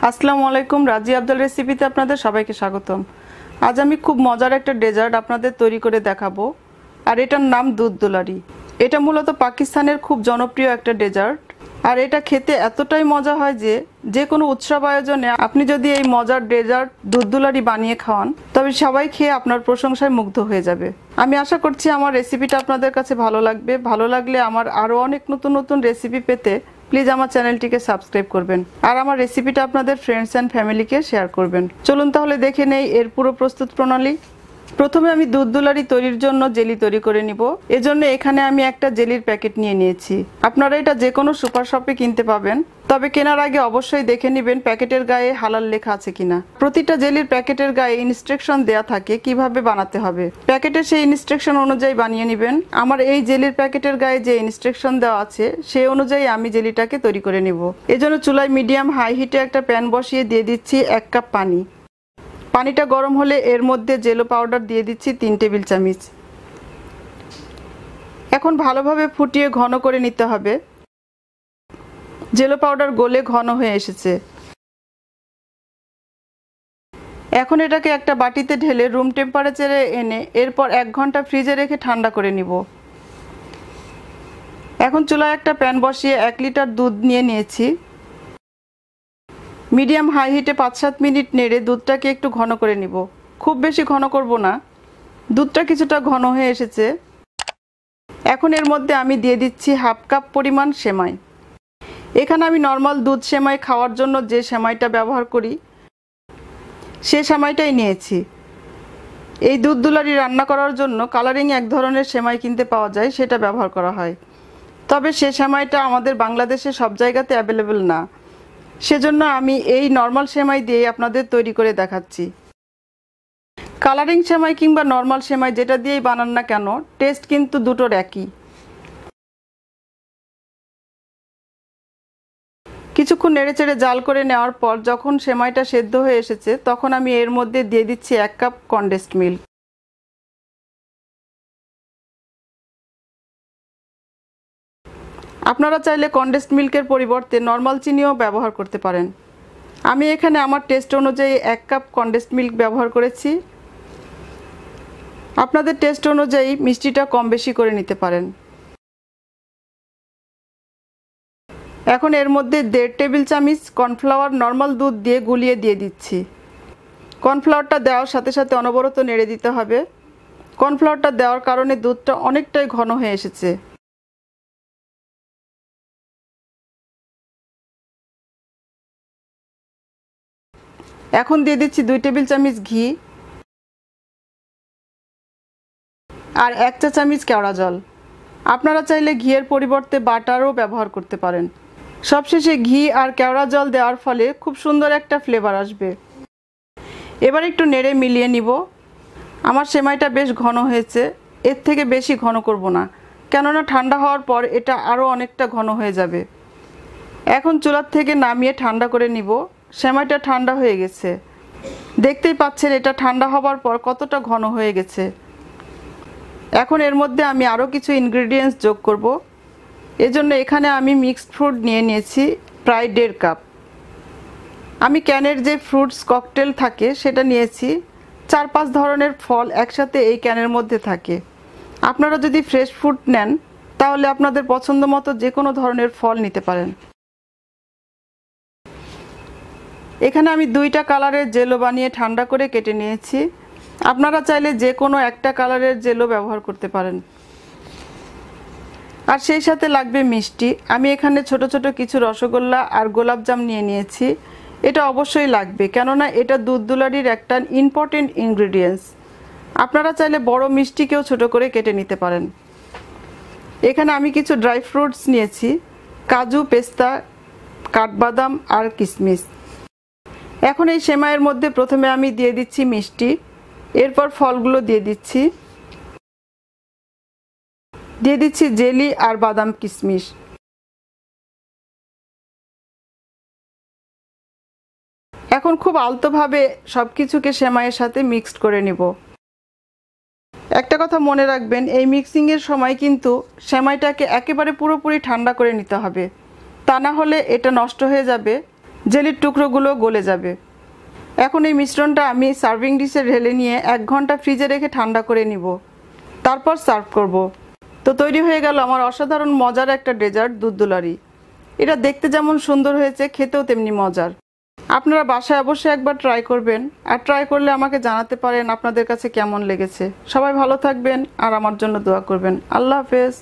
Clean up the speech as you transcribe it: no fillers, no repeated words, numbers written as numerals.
আসসালামু আলাইকুম, রাজিয়া আব্দুল রেসিপিতে আপনাদের সবাইকে স্বাগতম। আজ আমি খুব মজার একটা ডেজার্ট আপনাদের তৈরি করে দেখাবো, আর এটার নাম দুধ দুলারি। এটা মূলত পাকিস্তানের খুব জনপ্রিয় একটা ডেজার্ট, আর এটা খেতে এতটাই মজা হয় যে কোনো উৎসব আয়োজনে আপনি যদি এই মজার ডেজার্ট দুধ দুলারি বানিয়ে খাওয়ান, তবে সবাই খেয়ে আপনার প্রশংসায় মুগ্ধ হয়ে যাবে। আমি আশা করছি আমার রেসিপিটা আপনাদের কাছে ভালো লাগবে। ভালো লাগলে আমার আরও অনেক নতুন নতুন রেসিপি পেতে প্লিজ আমার চ্যানেলটিকে সাবস্ক্রাইব করবেন, আর আমার রেসিপিটা আপনাদের ফ্রেন্ডস অ্যান্ড ফ্যামিলিকে শেয়ার করবেন। চলুন তাহলে দেখে নেই এর পুরো প্রস্তুত প্রণালী। প্রথমে আমি দুধ দুলারি তৈরির জন্য জেলি তৈরি করে নিব। এজন্য এখানে আমি একটা জেলির প্যাকেট নিয়ে নিয়েছি। আপনারা এটা যে কোনো সুপার শপে কিনতে পাবেন, তবে কেনার আগে অবশ্যই দেখে নেবেন প্যাকেটের গায়ে হালাল লেখা আছে কিনা। প্রতিটা জেলির প্যাকেটের গায়ে ইনস্ট্রাকশন দেয়া থাকে কিভাবে বানাতে হবে। প্যাকেটে সেই ইনস্ট্রাকশন অনুযায়ী বানিয়ে নেবেন। আমার এই জেলির প্যাকেটের গায়ে যে ইনস্ট্রাকশন দেওয়া আছে সেই অনুযায়ী আমি জেলিটাকে তৈরি করে নিব। এজন্য চুলায় মিডিয়াম হাই হিটে একটা প্যান বসিয়ে দিয়ে দিচ্ছি 1 কাপ পানি। পানিটা গরম হলে এর মধ্যে জেলো পাউডার দিয়ে দিচ্ছি 3 টেবিল চামচ। এখন ভালোভাবে ফুটিয়ে ঘন করে নিতে হবে। জেলো পাউডার গলে ঘন হয়ে এসেছে। এখন এটাকে একটা বাটিতে ঢেলে রুম টেম্পারেচারে এনে এরপর 1 ঘন্টা ফ্রিজে রেখে ঠান্ডা করে নিব। এখন চুলায় একটা প্যান বসিয়ে 1 লিটার দুধ নিয়ে নিয়েছি। মিডিয়াম হাই হিটে 5-7 মিনিট নেড়ে দুধটাকে একটু ঘন করে নিব। খুব বেশি ঘন করব না। দুধটা কিছুটা ঘন হয়ে এসেছে। এখন এর মধ্যে আমি দিয়ে দিচ্ছি 1/2 কাপ পরিমাণ সেমাই। এখানে আমি নর্মাল দুধ সেমাই খাওয়ার জন্য যে সেমাইটা ব্যবহার করি সে সেমাইটাই নিয়েছি। এই দুধ দুলারি রান্না করার জন্য কালারিং এক ধরনের সেমাই কিনতে পাওয়া যায়, সেটা ব্যবহার করা হয়। তবে সে সেমাইটা আমাদের বাংলাদেশে সব জায়গাতে অ্যাভেলেবেল না, সেজন্য আমি এই নর্মাল সেমাই দিয়ে আপনাদের তৈরি করে দেখাচ্ছি। কালারিং সেমাই কিংবা নর্মাল সেমাই যেটা দিয়েই বানান না কেন, টেস্ট কিন্তু দুটোর একই। কিছুক্ষণ নেড়েচেড়ে জাল করে নেওয়ার পর যখন সেমাইটা সেদ্ধ হয়ে এসেছে তখন আমি এর মধ্যে দিয়ে দিচ্ছি 1 কাপ কনডেন্সড মিল্ক। আপনারা চাইলে কনডেন্সড মিল্কের পরিবর্তে নর্মাল চিনিও ব্যবহার করতে পারেন। আমি এখানে আমার টেস্ট অনুযায়ী 1 কাপ কনডেন্সড মিল্ক ব্যবহার করেছি। আপনাদের টেস্ট অনুযায়ী মিষ্টিটা কম বেশি করে নিতে পারেন। এখন এর মধ্যে 1.5 টেবিল চামচ কর্নফ্লাওয়ার নর্মাল দুধ দিয়ে গুলিয়ে দিয়ে দিচ্ছি। কর্নফ্লাওয়ারটা দেওয়ার সাথে সাথে অনবরত নেড়ে দিতে হবে। কর্নফ্লাওয়ারটা দেওয়ার কারণে দুধটা অনেকটাই ঘন হয়ে এসেছে। এখন দিয়ে দিচ্ছি 2 টেবিল চামচ ঘি আর 1 চা চামচ কেওড়া জল। আপনারা চাইলে ঘিয়ের পরিবর্তে বাটারও ব্যবহার করতে পারেন। সবশেষে ঘি আর কেওড়া জল দেওয়ার ফলে খুব সুন্দর একটা ফ্লেভার আসবে। এবার একটু নেড়ে মিলিয়ে নিব। আমার সেমাইটা বেশ ঘন হয়েছে, এর থেকে বেশি ঘন করব না, কেননা ঠান্ডা হওয়ার পর এটা আরও অনেকটা ঘন হয়ে যাবে। এখন চুলার থেকে নামিয়ে ঠান্ডা করে নিব। সেমাইটা ঠান্ডা হয়ে গেছে, দেখতেই পাচ্ছেন এটা ঠান্ডা হবার পর কতটা ঘন হয়ে গেছে। এখন এর মধ্যে আমি আরও কিছু ইনগ্রেডিয়েন্টস যোগ করব। এজন্য এখানে আমি মিক্সড ফ্রুট নিয়ে নিয়েছি প্রায় 1.5 কাপ। আমি ক্যানের যে ফ্রুটস ককটেল থাকে সেটা নিয়েছি। 4-5 ধরনের ফল একসাথে এই ক্যানের মধ্যে থাকে। আপনারা যদি ফ্রেশ ফ্রুট নেন তাহলে আপনাদের পছন্দ মতো যে কোনো ধরনের ফল নিতে পারেন। এখানে আমি 2টা কালারের জেলো বানিয়ে ঠান্ডা করে কেটে নিয়েছি। আপনারা চাইলে যে কোনো একটা কালারের জেলো ব্যবহার করতে পারেন। আর সেই সাথে লাগবে মিষ্টি। আমি এখানে ছোট ছোট কিছু রসগোল্লা আর গোলাপজাম নিয়ে নিয়েছি। এটা অবশ্যই লাগবে, কেননা এটা দুধ দুলারির একটা ইম্পর্টেন্ট ইনগ্রেডিয়েন্টস। আপনারা চাইলে বড় মিষ্টিকেও ছোট করে কেটে নিতে পারেন। এখানে আমি কিছু ড্রাই ফ্রুটস নিয়েছি, কাজু, পেস্তা, কাঠবাদাম আর কিশমিশ। এখন এই সেমাইয়ের মধ্যে প্রথমে আমি দিয়ে দিচ্ছি মিষ্টি, এরপর ফলগুলো দিয়ে দিচ্ছি জেলি আর বাদাম কিশমিশ। এখন খুব আলতোভাবে সবকিছুকে সেমাইয়ের সাথে মিক্সড করে নিব। একটা কথা মনে রাখবেন, এই মিক্সিংয়ের সময় কিন্তু সেমাইটাকে একেবারে পুরোপুরি ঠান্ডা করে নিতে হবে, তা না হলে এটা নষ্ট হয়ে যাবে। জেলির টুকরোগুলো গলে যাবে। এখন এই মিশ্রণটা আমি সার্ভিং ডিশে ঢেলে নিয়ে 1 ঘন্টা ফ্রিজে রেখে ঠান্ডা করে নিব, তারপর সার্ভ করব। তো তৈরি হয়ে গেল আমার অসাধারণ মজার একটা ডেজার্ট দুধ দুলারি। এটা দেখতে যেমন সুন্দর হয়েছে, খেতেও তেমনি মজার। আপনারা বাসায় অবশ্যই একবার ট্রাই করবেন, আর ট্রাই করলে আমাকে জানাতে পারেন আপনাদের কাছে কেমন লেগেছে। সবাই ভালো থাকবেন আর আমার জন্য দোয়া করবেন। আল্লাহ হাফেজ।